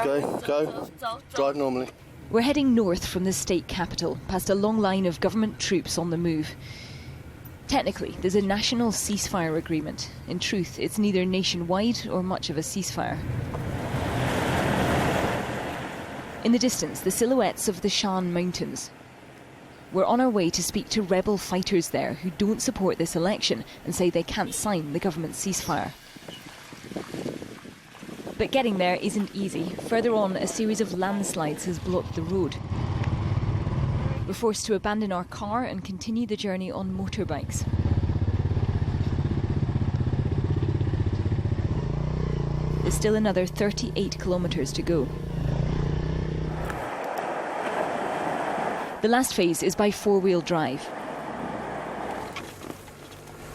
Go. Drive normally. We're heading north from the state capital, past a long line of government troops on the move. Technically, there's a national ceasefire agreement. In truth, it's neither nationwide or much of a ceasefire. In the distance, the silhouettes of the Shan Mountains. We're on our way to speak to rebel fighters there who don't support this election and say they can't sign the government ceasefire. But getting there isn't easy. Further on, a series of landslides has blocked the road. We're forced to abandon our car and continue the journey on motorbikes. There's still another 38 kilometres to go. The last phase is by four-wheel drive.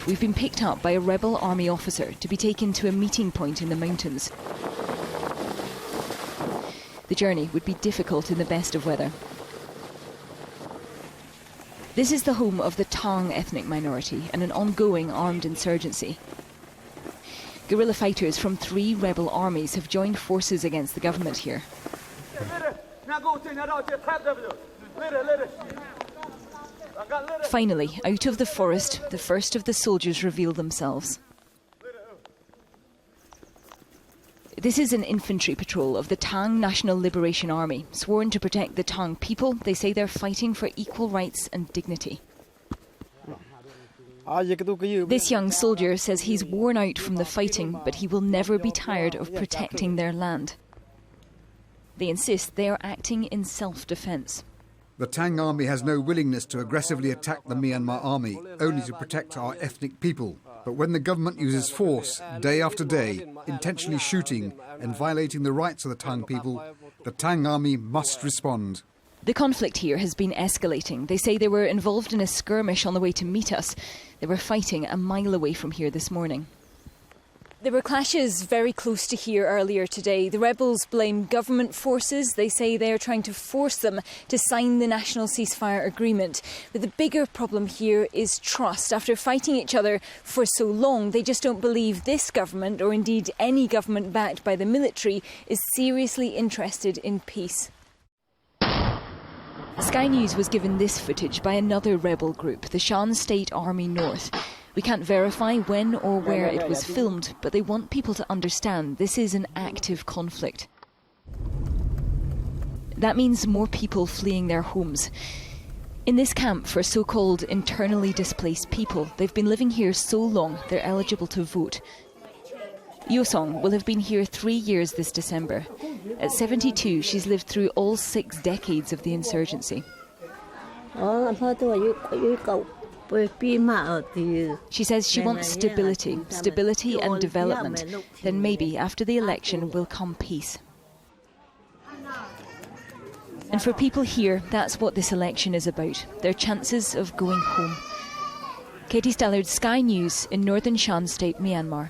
We've been picked up by a rebel army officer to be taken to a meeting point in the mountains. The journey would be difficult in the best of weather. This is the home of the Tang ethnic minority and an ongoing armed insurgency. Guerrilla fighters from 3 rebel armies have joined forces against the government here. Finally, out of the forest, the first of the soldiers reveal themselves. This is an infantry patrol of the Tang National Liberation Army, sworn to protect the Tang people. They say they're fighting for equal rights and dignity. This young soldier says he's worn out from the fighting, but he will never be tired of protecting their land. They insist they are acting in self-defence. The Tang army has no willingness to aggressively attack the Myanmar army, only to protect our ethnic people. But when the government uses force, day after day, intentionally shooting and violating the rights of the Tang people, the Tang army must respond. The conflict here has been escalating. They say they were involved in a skirmish on the way to meet us. They were fighting a mile away from here this morning. There were clashes very close to here earlier today. The rebels blame government forces. They say they're trying to force them to sign the national ceasefire agreement. But the bigger problem here is trust. After fighting each other for so long, they just don't believe this government, or indeed any government backed by the military, is seriously interested in peace. Sky News was given this footage by another rebel group, the Shan State Army North. We can't verify when or where it was filmed, but they want people to understand this is an active conflict. That means more people fleeing their homes. In this camp for so-called internally displaced people, they've been living here so long they're eligible to vote. Yosong will have been here 3 years this December. At 72, she's lived through all 6 decades of the insurgency. She says she wants stability and development. Then maybe after the election will come peace. And for people here, that's what this election is about, their chances of going home. Katie Stallard, Sky News in northern Shan State, Myanmar.